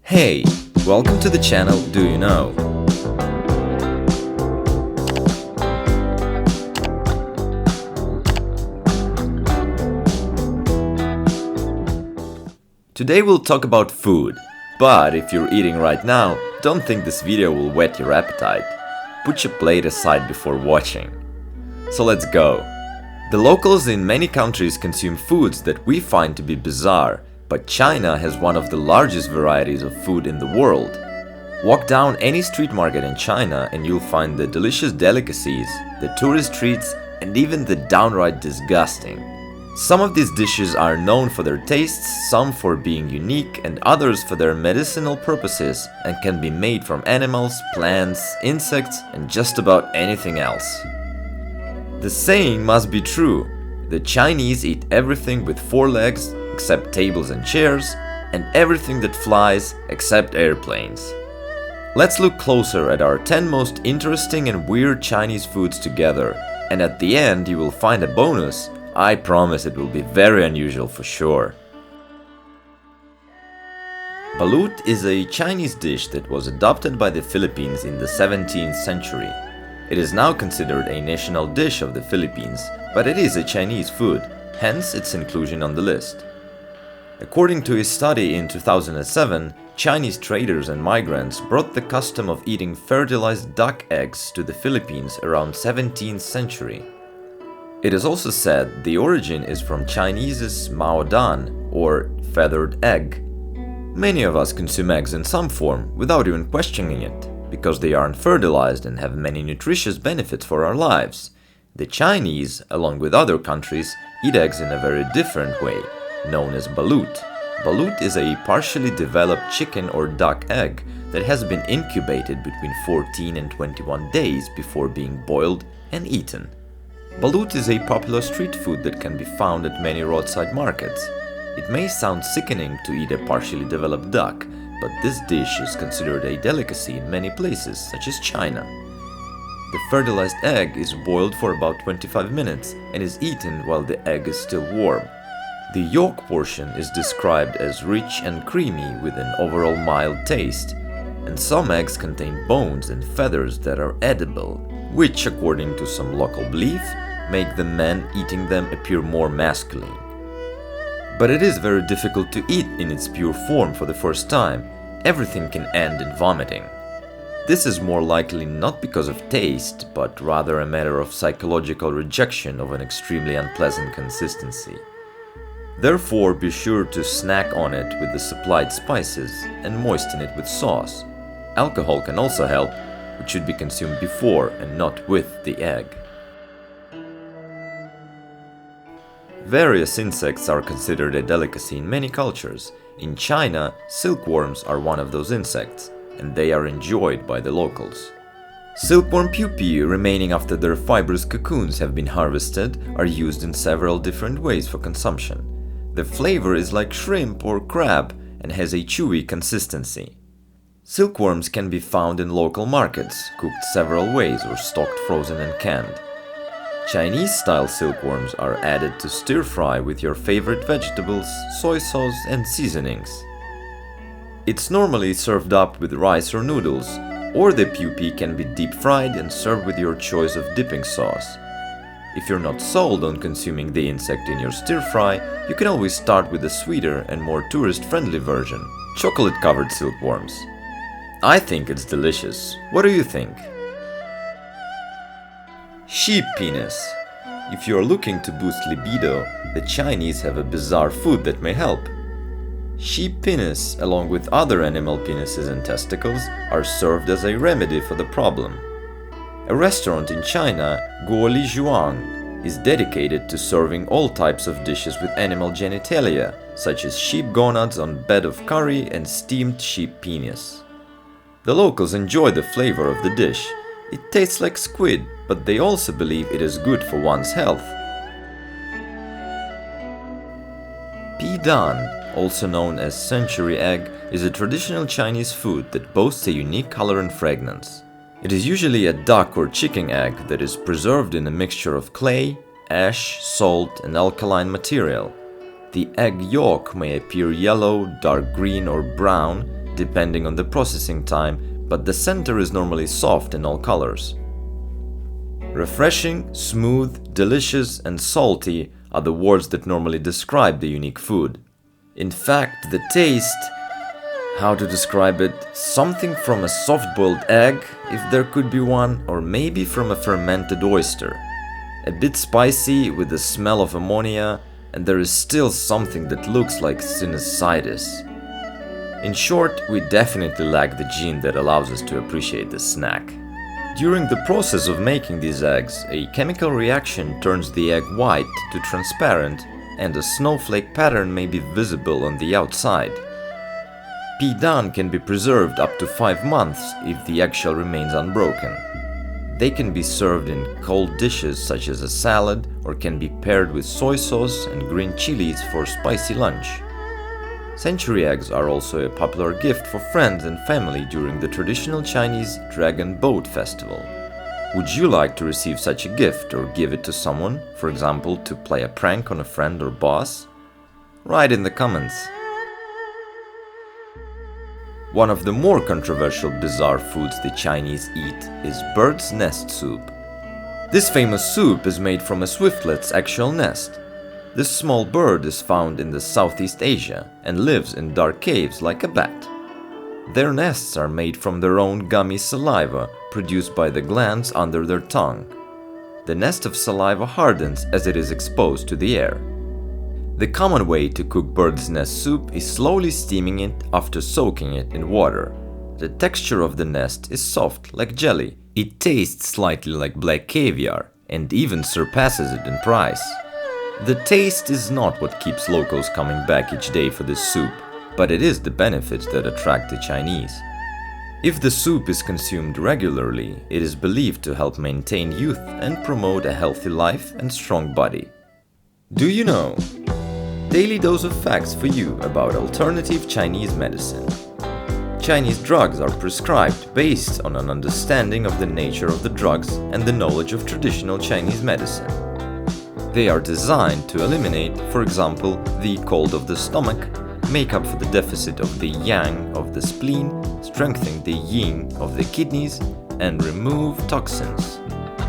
Hey, welcome to the channel Do You Know? Today we'll talk about food, but if you're eating right now, don't think this video will whet your appetite. Put your plate aside before watching. So let's go. The locals in many countries consume foods that we find to be bizarre, but China has one of the largest varieties of food in the world. Walk down any street market in China and you'll find the delicious delicacies, the tourist treats, and even the downright disgusting. Some of these dishes are known for their tastes, some for being unique, and others for their medicinal purposes, and can be made from animals, plants, insects, and just about anything else. The saying must be true. The Chinese eat everything with four legs, except tables and chairs, and everything that flies, except airplanes. Let's look closer at our 10 most interesting and weird Chinese foods together, and at the end you will find a bonus. I promise it will be very unusual for sure. Balut is a Chinese dish that was adopted by the Philippines in the 17th century. It is now considered a national dish of the Philippines, but it is a Chinese food, hence its inclusion on the list. According to a study in 2007, Chinese traders and migrants brought the custom of eating fertilized duck eggs to the Philippines around 17th century. It is also said the origin is from Chinese's maodan, or feathered egg. Many of us consume eggs in some form without even questioning it, because they aren't fertilized and have many nutritious benefits for our lives. The Chinese, along with other countries, eat eggs in a very different way, known as balut. Balut is a partially developed chicken or duck egg that has been incubated between 14 and 21 days before being boiled and eaten. Balut is a popular street food that can be found at many roadside markets. It may sound sickening to eat a partially developed duck, but this dish is considered a delicacy in many places, such as China. The fertilized egg is boiled for about 25 minutes and is eaten while the egg is still warm. The yolk portion is described as rich and creamy with an overall mild taste, and some eggs contain bones and feathers that are edible, which, according to some local belief, make the men eating them appear more masculine. But it is very difficult to eat in its pure form for the first time. Everything can end in vomiting. This is more likely not because of taste, but rather a matter of psychological rejection of an extremely unpleasant consistency. Therefore, be sure to snack on it with the supplied spices and moisten it with sauce. Alcohol can also help, which should be consumed before and not with the egg. Various insects are considered a delicacy in many cultures. In China, silkworms are one of those insects, and they are enjoyed by the locals. Silkworm pupae remaining after their fibrous cocoons have been harvested are used in several different ways for consumption. The flavor is like shrimp or crab and has a chewy consistency. Silkworms can be found in local markets, cooked several ways or stocked frozen and canned. Chinese-style silkworms are added to stir-fry with your favorite vegetables, soy sauce, and seasonings. It's normally served up with rice or noodles, or the pupae can be deep-fried and served with your choice of dipping sauce. If you're not sold on consuming the insect in your stir-fry, you can always start with a sweeter and more tourist-friendly version, chocolate-covered silkworms. I think it's delicious. What do you think? Sheep penis. If you are looking to boost libido, the Chinese have a bizarre food that may help. Sheep penis, along with other animal penises and testicles, are served as a remedy for the problem. A restaurant in China, Guoli Zhuang, is dedicated to serving all types of dishes with animal genitalia, such as sheep gonads on bed of curry and steamed sheep penis. The locals enjoy the flavor of the dish. It tastes like squid, but they also believe it is good for one's health. Pidan, also known as century egg, is a traditional Chinese food that boasts a unique color and fragrance. It is usually a duck or chicken egg that is preserved in a mixture of clay, ash, salt, and alkaline material. The egg yolk may appear yellow, dark green, or brown, depending on the processing time, but the center is normally soft in all colors. Refreshing, smooth, delicious, and salty are the words that normally describe the unique food. In fact, the taste, how to describe it, something from a soft-boiled egg, if there could be one, or maybe from a fermented oyster. A bit spicy with the smell of ammonia, and there is still something that looks like sinusitis. In short, we definitely lack the gene that allows us to appreciate the snack. During the process of making these eggs, a chemical reaction turns the egg white to transparent, and a snowflake pattern may be visible on the outside. Pidan can be preserved up to 5 months if the eggshell remains unbroken. They can be served in cold dishes such as a salad, or can be paired with soy sauce and green chilies for spicy lunch. Century eggs are also a popular gift for friends and family during the traditional Chinese Dragon Boat Festival. Would you like to receive such a gift or give it to someone, for example, to play a prank on a friend or boss? Write in the comments. One of the more controversial bizarre foods the Chinese eat is bird's nest soup. This famous soup is made from a swiftlet's actual nest. This small bird is found in the Southeast Asia and lives in dark caves like a bat. Their nests are made from their own gummy saliva produced by the glands under their tongue. The nest of saliva hardens as it is exposed to the air. The common way to cook bird's nest soup is slowly steaming it after soaking it in water. The texture of the nest is soft, like jelly. It tastes slightly like black caviar and even surpasses it in price. The taste is not what keeps locals coming back each day for this soup, but it is the benefits that attract the Chinese. If the soup is consumed regularly, it is believed to help maintain youth and promote a healthy life and strong body. Do you know? Daily dose of facts for you about alternative Chinese medicine. Chinese drugs are prescribed based on an understanding of the nature of the drugs and the knowledge of traditional Chinese medicine. They are designed to eliminate, for example, the cold of the stomach, make up for the deficit of the yang of the spleen, strengthen the yin of the kidneys, and remove toxins.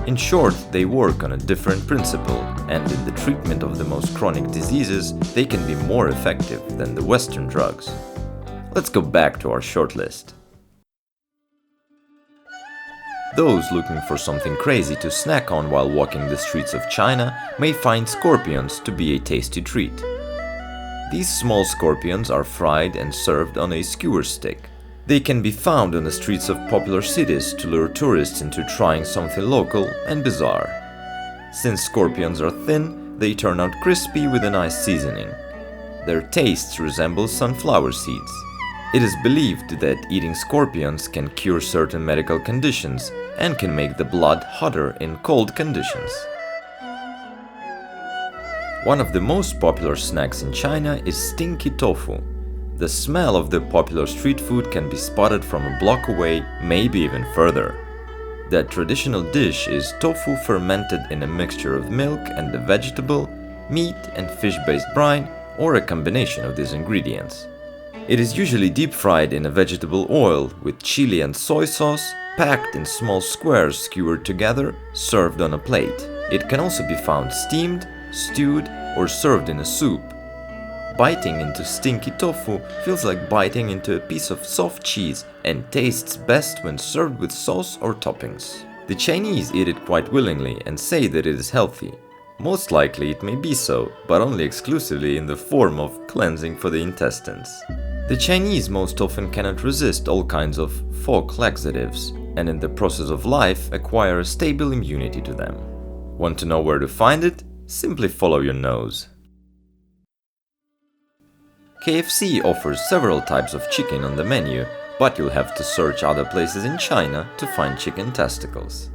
In short, they work on a different principle, and in the treatment of the most chronic diseases, they can be more effective than the Western drugs. Let's go back to our shortlist. Those looking for something crazy to snack on while walking the streets of China may find scorpions to be a tasty treat. These small scorpions are fried and served on a skewer stick. They can be found on the streets of popular cities to lure tourists into trying something local and bizarre. Since scorpions are thin, they turn out crispy with a nice seasoning. Their tastes resemble sunflower seeds. It is believed that eating scorpions can cure certain medical conditions and can make the blood hotter in cold conditions. One of the most popular snacks in China is Stinky tofu. The smell of the popular street food can be spotted from a block away, maybe even further. The traditional dish is tofu fermented in a mixture of milk and a vegetable, meat and fish-based brine, or a combination of these ingredients. It is usually deep-fried in a vegetable oil with chili and soy sauce, packed in small squares skewered together, served on a plate. It can also be found steamed, stewed, or served in a soup. Biting into stinky tofu feels like biting into a piece of soft cheese and tastes best when served with sauce or toppings. The Chinese eat it quite willingly and say that it is healthy. Most likely it may be so, but only exclusively in the form of cleansing for the intestines. The Chinese most often cannot resist all kinds of folk laxatives, and in the process of life acquire a stable immunity to them. Want to know where to find it? Simply follow your nose. KFC offers several types of chicken on the menu, but you'll have to search other places in China to find chicken testicles.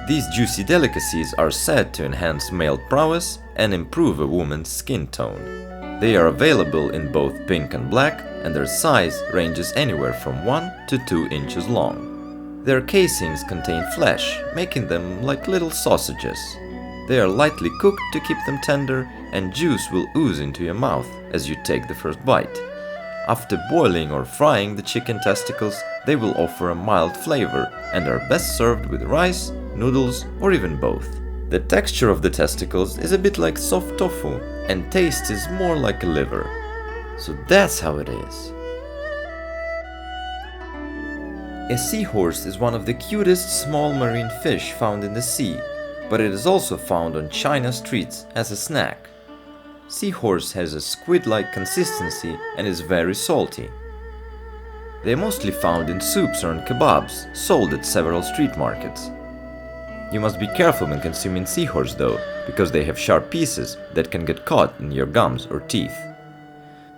These juicy delicacies are said to enhance male prowess and improve a woman's skin tone. They are available in both pink and black, and their size ranges anywhere from 1 to 2 inches long. Their casings contain flesh, making them like little sausages. They are lightly cooked to keep them tender, and juice will ooze into your mouth as you take the first bite. After boiling or frying the chicken testicles, they will offer a mild flavor and are best served with rice, noodles, or even both. The texture of the testicles is a bit like soft tofu, and taste is more like a liver. So that's how it is. A seahorse is one of the cutest small marine fish found in the sea, but it is also found on China streets as a snack. Seahorse has a squid-like consistency and is very salty. They are mostly found in soups or in kebabs, sold at several street markets. You must be careful when consuming seahorse though, because they have sharp pieces that can get caught in your gums or teeth.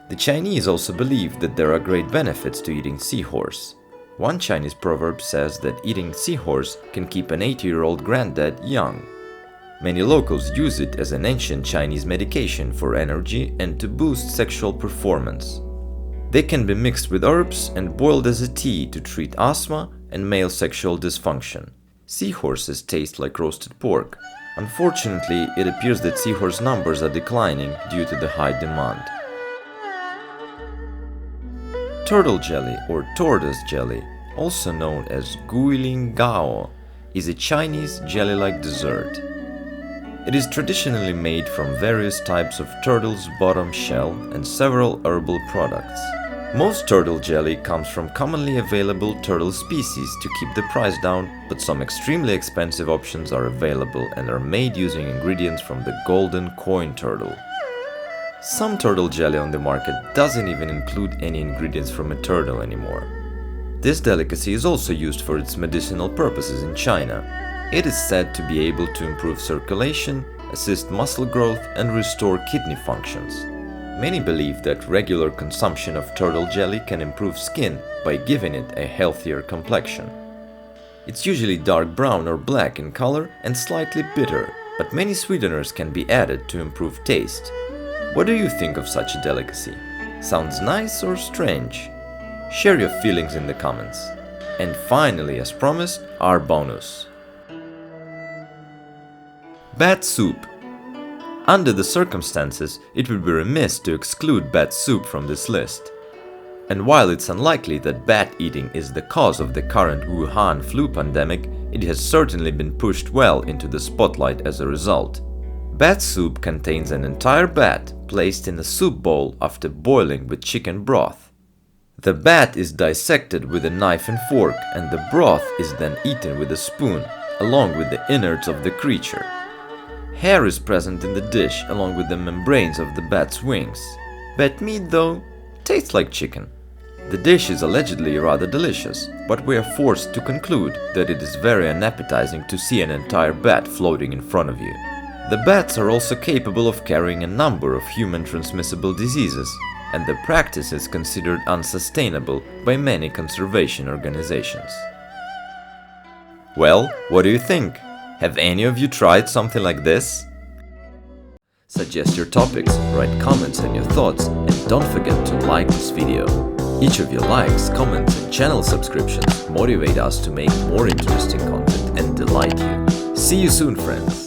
The Chinese also believe that there are great benefits to eating seahorse. One Chinese proverb says that eating seahorse can keep an 80-year-old granddad young. Many locals use it as an ancient Chinese medication for energy and to boost sexual performance. They can be mixed with herbs and boiled as a tea to treat asthma and male sexual dysfunction. Seahorses taste like roasted pork. Unfortunately, it appears that seahorse numbers are declining due to the high demand. Turtle jelly or tortoise jelly, also known as guilin gao, is a Chinese jelly-like dessert. It is traditionally made from various types of turtle's bottom shell and several herbal products. Most turtle jelly comes from commonly available turtle species to keep the price down, but some extremely expensive options are available and are made using ingredients from the golden coin turtle. Some turtle jelly on the market doesn't even include any ingredients from a turtle anymore. This delicacy is also used for its medicinal purposes in China. It is said to be able to improve circulation, assist muscle growth, and restore kidney functions. Many believe that regular consumption of turtle jelly can improve skin by giving it a healthier complexion. It's usually dark brown or black in color and slightly bitter, but many sweeteners can be added to improve taste. What do you think of such a delicacy? Sounds nice or strange? Share your feelings in the comments. And finally, as promised, our bonus. Bat soup. Under the circumstances, it would be remiss to exclude bat soup from this list. And while it's unlikely that bat eating is the cause of the current Wuhan flu pandemic, it has certainly been pushed well into the spotlight as a result. Bat soup contains an entire bat placed in a soup bowl after boiling with chicken broth. The bat is dissected with a knife and fork, and the broth is then eaten with a spoon, along with the innards of the creature. Hair is present in the dish along with the membranes of the bat's wings. Bat meat, though, tastes like chicken. The dish is allegedly rather delicious, but we are forced to conclude that it is very unappetizing to see an entire bat floating in front of you. The bats are also capable of carrying a number of human transmissible diseases, and the practice is considered unsustainable by many conservation organizations. Well, what do you think? Have any of you tried something like this? Suggest your topics, write comments and your thoughts, and don't forget to like this video. Each of your likes, comments and channel subscriptions motivate us to make more interesting content and delight you. See you soon, friends!